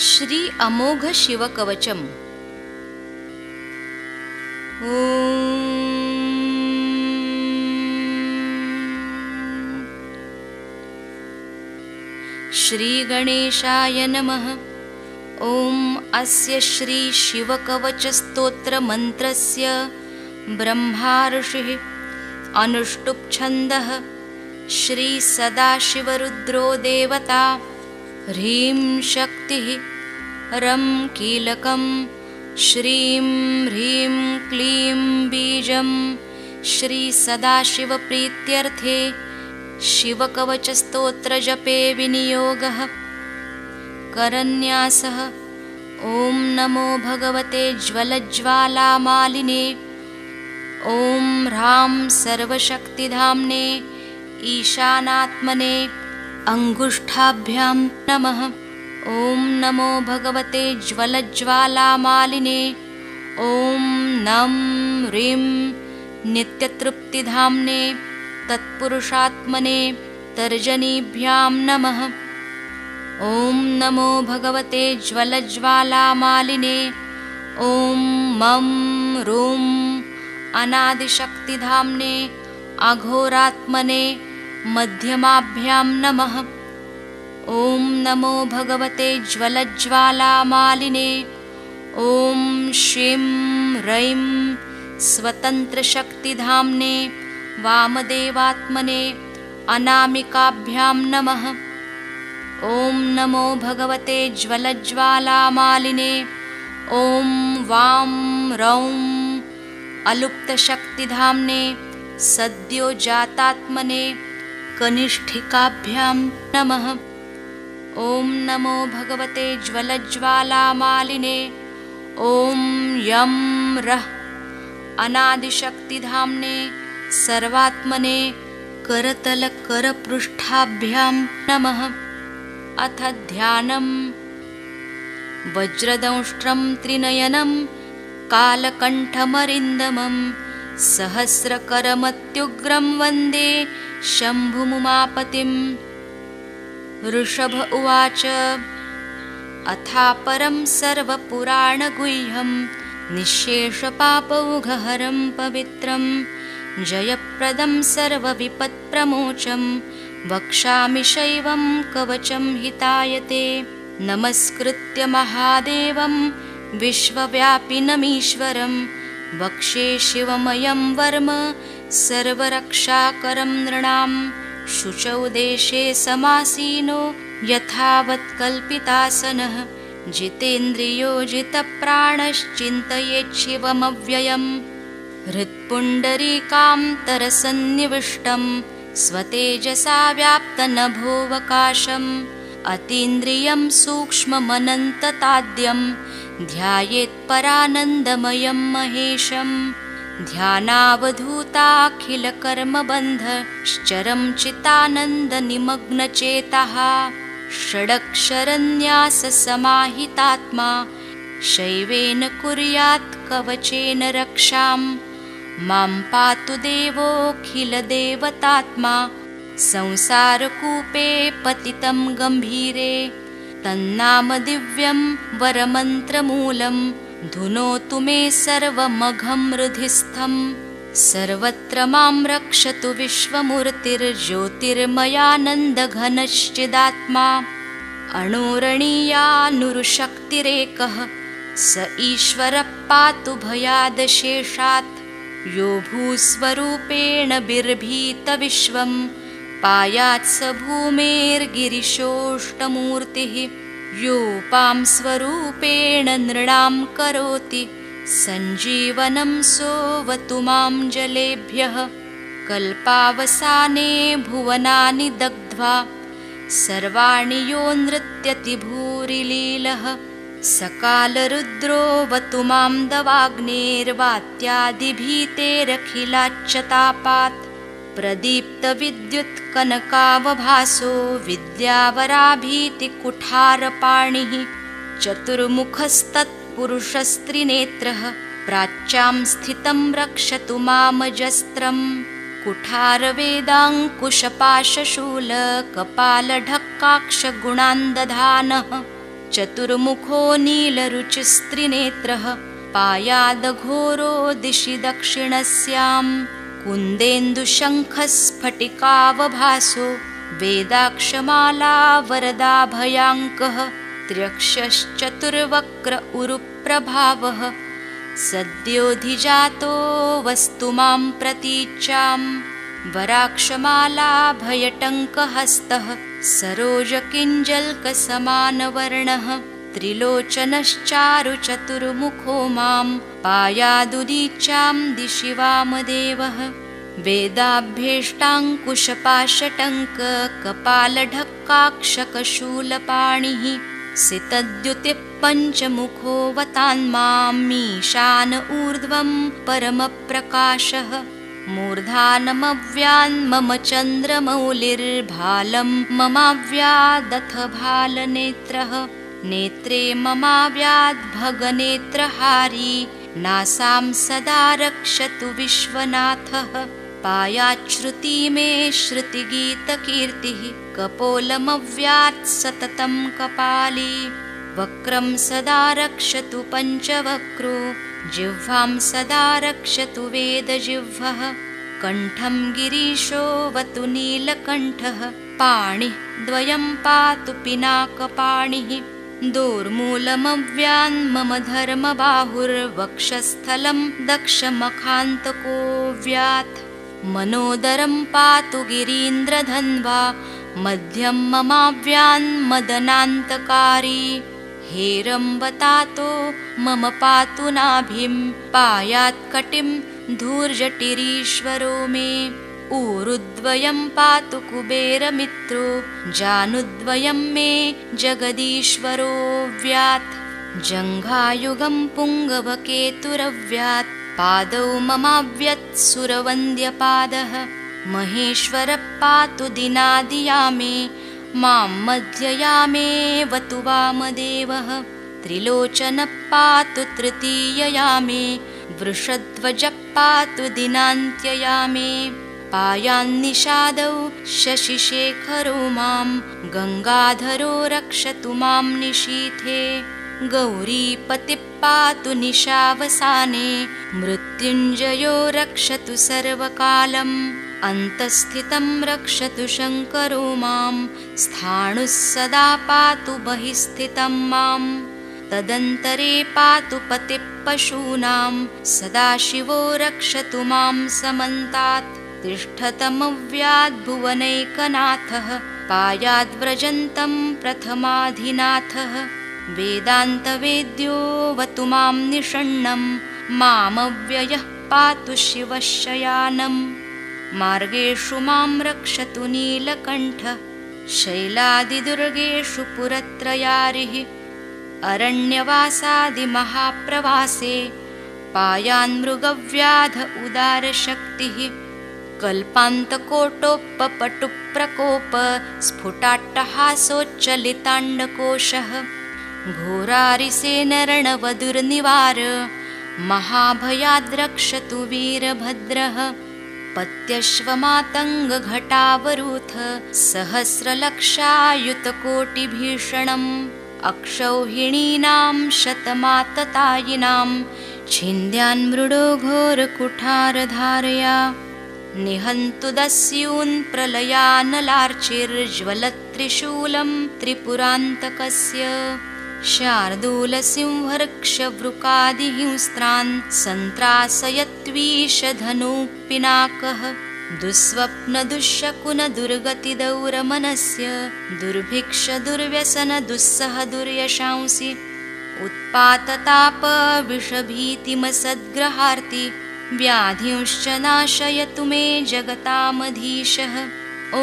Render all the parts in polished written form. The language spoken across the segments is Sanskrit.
श्री अमोघ शिवकवचम्। ॐ श्री गणेशाय नमः। ॐ अस्य श्री शिवकवचस्तोत्र मंत्रस्य ब्रह्मा ऋषिः अनुष्टुप् छन्दः श्री सदाशिवरुद्रो देवता। ह्रीं शक्तिः रं कीलकं श्रीं ह्रीं क्लीं बीजं श्री सदाशिवप्रीत्यर्थे शिवकवचस्तोत्रजपे विनियोगः। करन्यासः ॐ नमो भगवते ज्वलज्ज्वालामालिने। ॐ ह्रां सर्वशक्तिधाम्ने ईशानात्मने अंगुष्ठाभ्यां नमः। ॐ नमो भगवते ज्वलज्ज्वालामालिने। ॐ नं ह्रीं नित्यतृप्तिधाम्ने तत्पुरुषात्मने तर्जनीभ्यां नमः। ॐ नमो भगवते ज्वलज्ज्वालामालिने। ॐ मं रूं अनादिशक्तिधाम्ने अघोरात्मने मध्यमाभ्यां नमः। ॐ नमो भगवते ज्वलज्ज्वालामालिने। ॐ श्रीं रैं स्वतन्त्रशक्तिधाम्ने वामदेवात्मने अनामिकाभ्यां नमः। ॐ नमो भगवते ज्वलज्ज्वालामालिने। ॐ वां रौं अलुप्तशक्तिधाम्ने सद्योजातात्मने कनिष्ठिकाभ्यां नमः। ॐ नमो भगवते ज्वलज्ज्वालामालिने। ॐ यं रः अनादिशक्तिधाम्ने सर्वात्मने करतलकरपृष्ठाभ्यां नमः। अथ ध्यानम्। वज्रदंष्ट्रं त्रिनयनं कालकण्ठमरिन्दमं सहस्रकरमत्युग्रं वन्दे शम्भुमुमापतिम्। ऋषभ उवाच अथापरं सर्वपुराणगुह्यं निःशेषपापौघहरं पवित्रं जयप्रदं सर्वविपत्प्रमोचं वक्ष्यामि शैवं कवचं हितायते। नमस्कृत्य महादेवं विश्वव्यापिनमीश्वरं वक्षे शिवमयं वर्म सर्वरक्षाकरं नृणां। शुचौ देशे समासीनो यथावत् कल्पितासनः जितेन्द्रियो जितप्राणश्चिन्तयेच्छिवमव्ययम्। हृत्पुण्डरीकान्तरसन्निविष्टं स्वतेजसा व्याप्तनभोऽवकाशम् अतीन्द्रियं सूक्ष्ममनन्तताद्यं ध्यायेत्परानन्दमयं महेशम्। ध्यानावधूताखिलकर्मबन्धश्चरं चितानन्दनिमग्नचेतः षडक्षरन्याससमाहितात्मा शैवेन कुर्यात् कवचेन रक्षाम्। मां पातु देवोऽखिलदेवतात्मा संसारकूपे पतितं गम्भीरे। तन्नाम दिव्यं वरमन्त्रमूलं धुनोतु मे सर्वमघं हृदिस्थम्। सर्वत्र मां रक्षतु विश्वमूर्तिर्ज्योतिर्मयानन्दघनश्चिदात्मा। अणोरणीयानुरुशक्तिरेकः स ईश्वरः पातु भयादशेषात्। यो भूस्वरूपेण बिर्भीतविश्वं पायात् स भूमेर्गिरिशोष्टमूर्तिः। योपां स्वरूपेण नृणां करोति सञ्जीवनं सोऽवतु मां जलेभ्यः। कल्पावसाने भुवनानि दग्ध्वा सर्वाणि यो नृत्यति भूरिलीलः। सकालरुद्रोऽवतु मां दवाग्नेर्वात्यादिभीतेरखिलाच्चतापात्। प्रदीप्तविद्युत्कनकावभासो विद्यावराभीतिकुठारपाणिः। चतुर्मुखस्तत्पुरुषस्त्रिनेत्रः प्राच्यां स्थितं रक्षतु मामजस्त्रम्। कुठारवेदाङ्कुशपाशशूलकपालढक्काक्षगुणान्दधानः चतुर्मुखो नीलरुचिस्त्रिनेत्रः पायादघोरो दिशि दक्षिणस्यां कुन्देन्दुशङ्खस्फटिकावभासो वेदाक्षमाला वरदाभयाङ्कः त्र्यक्षश्चतुर्वक्र उरुप्रभावः सद्योऽधिजातो वस्तु मां प्रतीच्यां वराक्षमालाभयटङ्कहस्तः सरोजकिञ्जल्कसमानवर्णः त्रिलोचनश्चारुचतुर्मुखो मां पायादुदीच्यां दिशि वामदेवः वेदाभ्येष्टाङ्कुशपाशटङ्क कपालढक्काक्षकशूलपाणिः सितद्युतिः पञ्चमुखोऽवतान्मां मीशान ऊर्ध्वं परमप्रकाशः मूर्धानमव्यान्मम चन्द्रमौलिर्भालं ममाव्यादथ भालनेत्रः नेत्रे ममाव्याद्भगनेत्रहारी नासां सदा रक्षतु विश्वनाथः पायाच्छ्रुति मे श्रुतिगीतकीर्तिः कपोलमव्यात् सततं कपाली वक्रं सदा रक्षतु पञ्चवक्रो जिह्वां सदा रक्षतु वेदजिह्वः कण्ठं गिरीशोऽवतु नीलकण्ठः पाणिः द्वयं पातु पिनाकपाणिः दोर्मूलमव्यान्मम धर्मबाहुर्वक्षस्थलं दक्षमखान्तको व्यात् मनोदरं पातु गिरीन्द्रधन्वा मध्यं ममाव्यान्मदनान्तकारी हेरम्बतातो मम पातु नाभिं पायात्कटिं धूर्जटिरीश्वरो मे ऊरुद्वयं पातु कुबेरमित्रो जानुद्वयं मे जगदीश्वरो व्यात् जङ्घायुगं पुङ्गवकेतुरव्यात् पादौ ममाव्यत्सुरवन्द्यपादः महेश्वरः पातु दिनादियामे मां मध्ययामेऽवतु वामदेवः त्रिलोचनः पातु तृतीययामे वृषध्वजः पातु दिनान्त्ययामे पायान्निषादौ शशिशेखरो मां गङ्गाधरो रक्षतु मां निशीथे गौरीपतिः पातु निशावसाने मृत्युञ्जयो रक्षतु सर्वकालम् अन्तःस्थितं रक्षतु शङ्करो मां स्थाणुः सदा पातु बहिस्थितं मां तदन्तरे पातु पतिः पशूनां सदाशिवो रक्षतु मां समन्तात् तिष्ठतमव्याद्भुवनैकनाथः पायाद्व्रजन्तं प्रथमाधिनाथः वेदान्तवेद्योऽवतु मां निषण्णं मामव्ययः पातु शिवशयानम् मार्गेषु मां रक्षतु नीलकण्ठः शैलादिदुर्गेषु पुरत्रयारिः अरण्यवासादिमहाप्रवासे पायान्मृगव्याध उदारशक्तिः कल्पान्तकोटोपपटुप्रकोप स्फुटाट्टहासोच्चलिताण्डकोशः घोरारिसेनरणवधुर्निवार महाभयाद्रक्षतु वीरभद्रः पत्यश्वमातङ्गघटावरूथ सहस्रलक्षायुतकोटिभीषणम् अक्षौहिणीनां शतमाततायिनां छिन्द्यान्मृडो घोरकुठारधारया निहन्तु दस्यून् प्रलयानलार्चिर्ज्वलत्त्रिशूलं त्रिपुरान्तकस्य शार्दूलसिंहर्क्षवृकादिहिंस्त्रान् सन्त्रासयत्वीशधनुपिनाकः दुःस्वप्नदुःशकुनदुर्गतिदौरमनस्य दुर्भिक्षदुर्व्यसनदुस्सह दुर्यशांसि उत्पाततापविषभीतिमसद्ग्रहार्ति व्याधिंश्च नाशयतु मे जगतामधीशः ॐ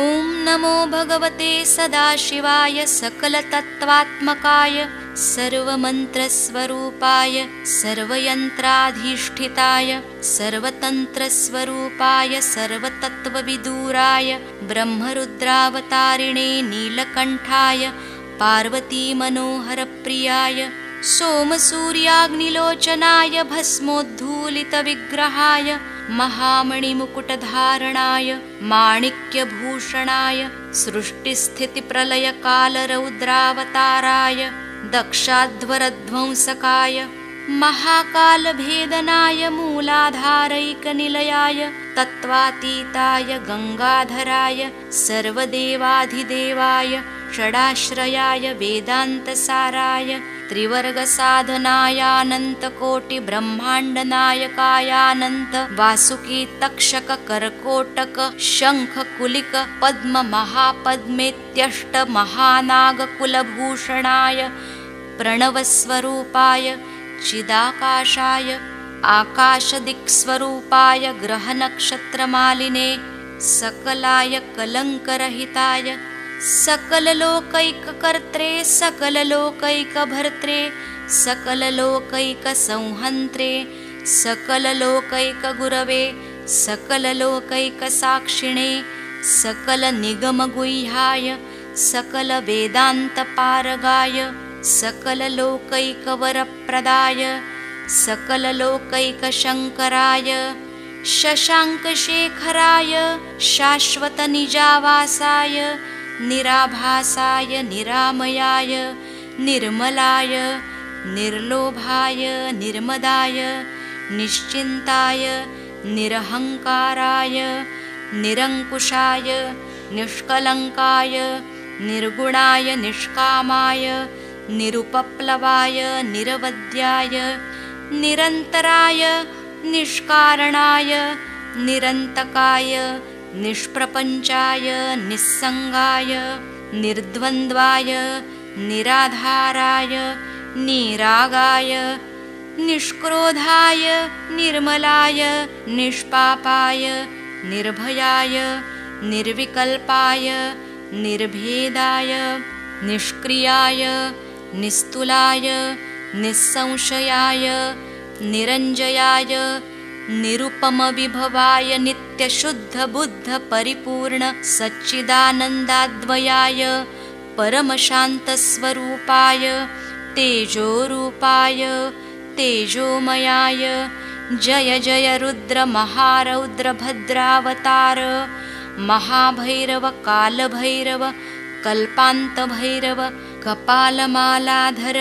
नमो भगवते सदाशिवाय सकलतत्त्वात्मकाय सर्वमन्त्रस्वरूपाय सर्वयन्त्राधिष्ठिताय सर्वतन्त्रस्वरूपाय सर्वतत्त्वविदूराय ब्रह्मरुद्रावतारिणे नीलकण्ठाय पार्वतीमनोहरप्रियाय सोमसूर्याग्निलोचनाय भस्मोद्धूलितविग्रहाय महामणिमुकुटधारणाय माणिक्यभूषणाय सृष्टिस्थितिप्रलयकालरौद्रावताराय दक्षाध्वरध्वंसकाय महाकालभेदनाय मूलाधारैकनिलयाय तत्त्वातीताय गंगाधराय सर्वदेवाधिदेवाय षडाश्रयाय वेदान्तसाराय त्रिवर्गसाधनायानन्तकोटिब्रह्माण्डनायकायानन्त वासुकी तक्षक कर्कोटक शंख कुलिक पद्म महापद्मेत्यष्ट महानागकुलभूषणाय प्रणवस्वरूपाय चिदाकाशाय आकाशदिक्स्वरूपाय ग्रहनक्षत्रमालिने सकलाय कलङ्करहिताय सकललोकैककर्त्रे सकललोकैकभर्त्रे सकललोकैकसंहन्त्रे सकललोकैकगुरवे सकललोकैकसाक्षिणे सकलनिगमगुह्याय सकलवेदान्तपारगाय सकललोकैकवरप्रदाय सकललोकैकशङ्कराय शशाङ्कशेखराय शाश्वतनिजावासाय निराभासाय निरामयाय निर्मलाय निर्लोभाय निर्मदाय निश्चिन्ताय निरहङ्काराय निरङ्कुशाय निष्कलङ्काय निर्गुणाय निष्कामाय निरुपप्लवाय निरवध्याय निरन्तराय निष्कारणाय निरन्तकाय निष्प्रपञ्चाय निस्सङ्गाय निर्द्वन्द्वाय निराधाराय निरागाय निष्क्रोधाय निर्मलाय निष्पापाय निर्भयाय निर्विकल्पाय निर्भेदाय निष्क्रियाय निस्तुलाय निस्संशयाय निरञ्जयाय निरुपमविभवाय नित्यशुद्धबुद्धपरिपूर्ण सच्चिदानन्दाद्वयाय परमशान्तस्वरूपाय तेजोरूपाय तेजोमयाय जय जय रुद्र महारौद्र भद्रावतार महाभैरव कालभैरव कल्पान्तभैरव कपालमालाधर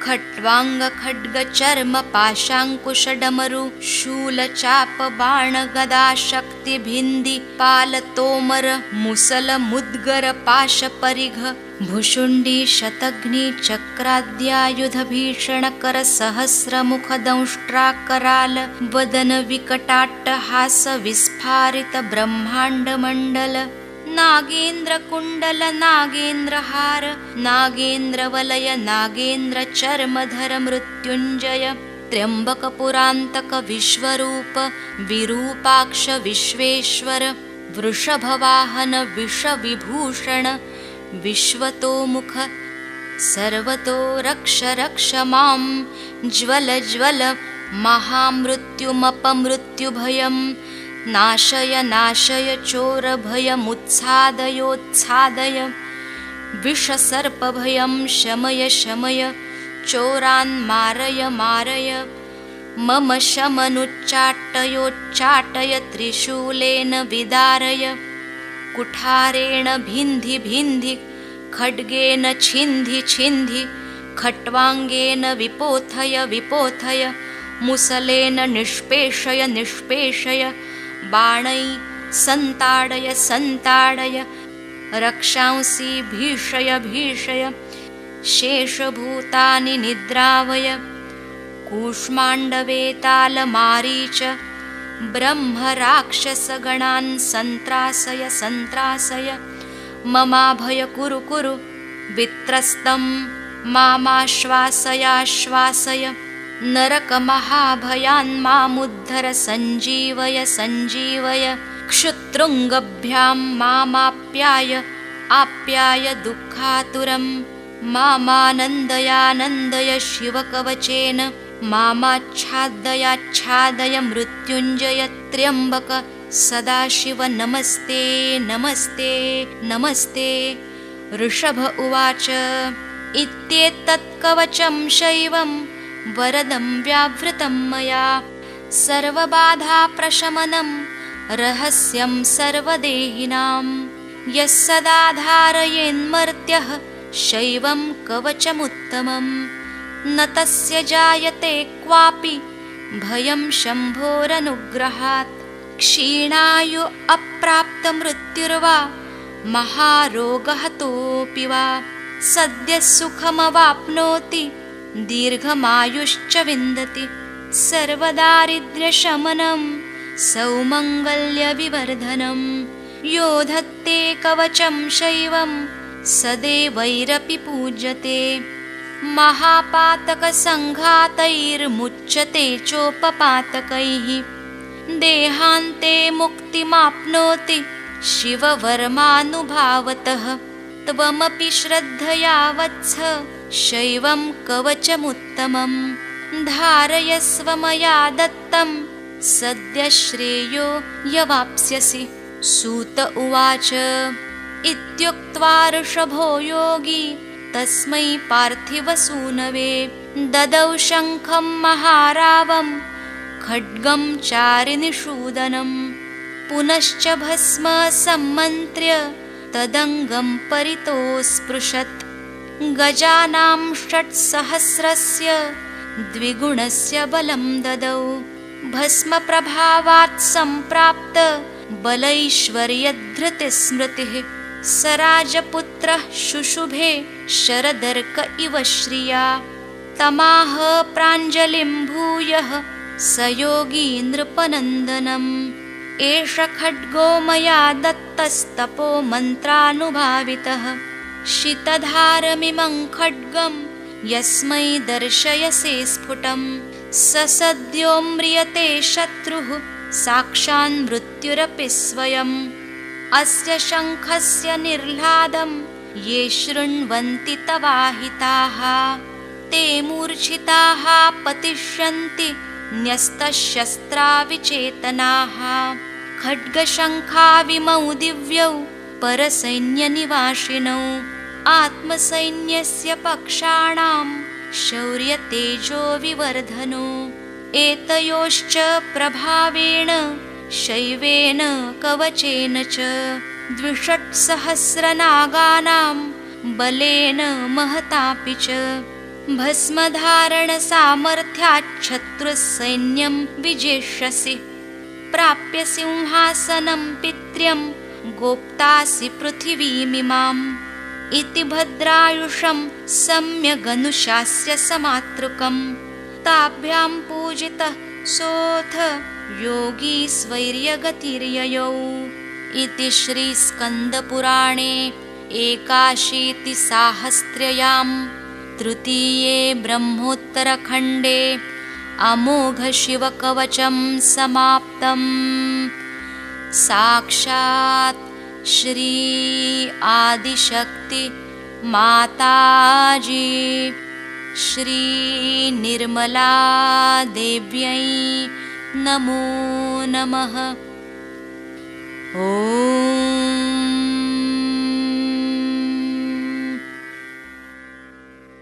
खट्वांग खड्ग चर्म पाशांकुशडमरु शूलचाप बाण गदा शक्ति भिंदी पाल तोमर मुसल मुद्गर पाश परिघ भुषुंडी शतग्नि चक्राद्यायुध भीषण कर सहस्र मुख दंष्ट्राकराल वदन विकटाट्ट हास विस्फारित ब्रह्मांड मंडल नागेन्द्र कुंडल नागेन्द्र हार नागेन्द्र वलय नागेन्द्र चर्मधर मृत्युंजय त्र्यंबक पुरांतक विश्वरूप विरूपाक्ष विश्वेश्वर वृषभवाहन विष विभूषण विश्वतोमुख सर्वतो रक्ष रक्ष मां ज्वल ज्वल महामृत्युमपमृत्युभयम् नाशय नाशय चोरभयमुत्सादयोत्सादय विषसर्पभयं शमय शमय चोरान् मारय मारय मम शमनुच्चाटयोच्चाटय त्रिशूलेन विदारय कुठारेण भिन्धि भिन्धि खड्गेन छिन्धि छिन्धि खट्वाङ्गेन विपोथय विपोथय मुसलेन निष्पेषय निष्पेषय बाणै संताडय संताडय रक्षांसि भीषय भीषय शेषभूतानि निद्रावय कूष्माण्डवेतालमारीच ब्रह्मराक्षसगणान् सन्त्रासय सन्त्रासय ममाभय कुरु कुरु वित्रस्तं मामाश्वासयाश्वासय नरकमहाभयान् मामुद्धर सञ्जीवय सञ्जीवय क्षुत्रुङ्गभ्यां मामाप्याय आप्याय दुःखातुरं मामानन्दयानन्दय शिवकवचेन मामाच्छादयाच्छादय मृत्युञ्जय त्र्यम्बक सदाशिव नमस्ते नमस्ते नमस्ते। ऋषभ उवाच इत्येतत्कवचं शैवं वरदं व्यावृतं मया सर्वबाधाप्रशमनं रहस्यं सर्वदेहिनां यः सदा धारयेन्मर्त्यः शैवं कवचमुत्तमम् न तस्य जायते क्वापि भयं शम्भोरनुग्रहात् क्षीणायु अप्राप्तमृत्युर्वा महारोगहतोऽपि वा सद्यः सुखमवाप्नोति दीर्घमायुश्च विन्दति सर्वदारिद्र्यशमनं सौमङ्गल्यविवर्धनं यो धत्ते कवचं शैवं सदैवैरपि पूज्यते महापातकसङ्घातैर्मुच्यते चोपपातकैः देहान्ते मुक्तिमाप्नोति शिववर्मानुभावतः त्वमपि श्रद्धया वत्स शैवं कवचमुत्तमं धारयस्व मया दत्तं सद्यः श्रेयो यवाप्स्यसि। सूत उवाच इत्युक्त्वा ऋषभो योगी तस्मै पार्थिवसूनवे ददौ शङ्खं महारावं खड्गं चारिनिषूदनं पुनश्च भस्म सम्मन्त्र्य तदङ्गं परितोऽस्पृशत् गजानां 600 द्विगुणस्य बलं ददौ भस्मप्रभावात् सम्प्राप्त बलैश्वर्यधृतिस्मृतिः स राजपुत्रः शुशुभे शरदर्क इव श्रिया तमाह प्राञ्जलिं भूयः स योगी नृपनन्दनम् एष खड्गो मया दत्तस्तपो मन्त्रानुभावितः शितधारमिमं खड्गं यस्मै दर्शयसे स्फुटं स सद्यो म्रियते शत्रुः साक्षान् मृत्युरपि स्वयम् अस्य शङ्खस्य निर्ह्लादं ये शृण्वन्ति तवाहिताः ते मूर्छिताः पतिष्यन्ति न्यस्तशस्त्रा विचेतनाः खड्गशङ्खाविमौ दिव्यौ परसैन्यनिवासिनौ आत्मसैन्यस्य पक्षाणां शौर्यतेजो विवर्धनो एतयोश्च प्रभावेण शैवेन कवचेन च 2,600 नागानां बलेन महतापि च भस्मधारणसामर्थ्याच्छत्रुसैन्यं विजेष्यसि प्राप्य सिंहासनं पित्र्यं गोप्तासि पृथिवीमिमाम् इति भद्रायुषं सम्यगनुशास्य समातृकं ताभ्यां पूजितः सोऽथ योगी स्वैर्यगतिर्ययौ इति श्रीस्कन्दपुराणे 81 तृतीये ब्रह्मोत्तरखण्डे अमोघशिवकवचं समाप्तम्। साक्षात् श्री आदिशक्ति माताजी श्री निर्मला देव्यै नमो नमः। ॐ